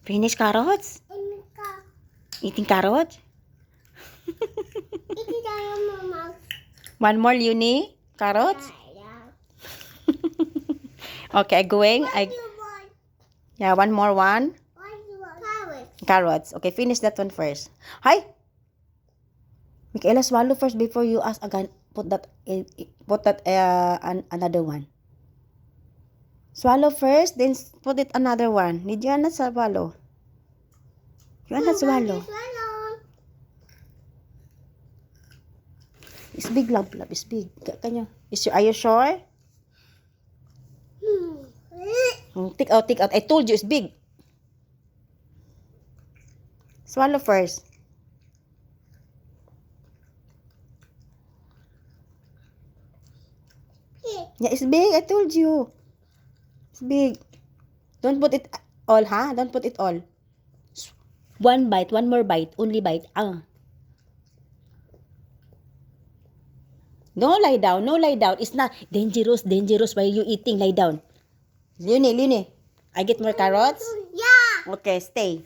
Finish carrots? Eating carrots? One more, Uni? Carrots? Okay, going. Yeah, one more one. Carrots. Okay, finish that one first. Hi! Michaela, swallow first before you ask again. Put that another one. Swallow first, then put it another one. Did you not swallow? You not swallow. It's big, love. It's big. Kanya. Are you sure? Take out. I told you it's big. Swallow first. Yeah, it's big. I told you. It's big. Don't put it all, huh? Don't put it all. One bite. One more bite. Only bite. No, lie down. No, lie down. It's not dangerous. Why are you eating? Lie down. Luni. I get more carrots? Yeah. Okay, stay.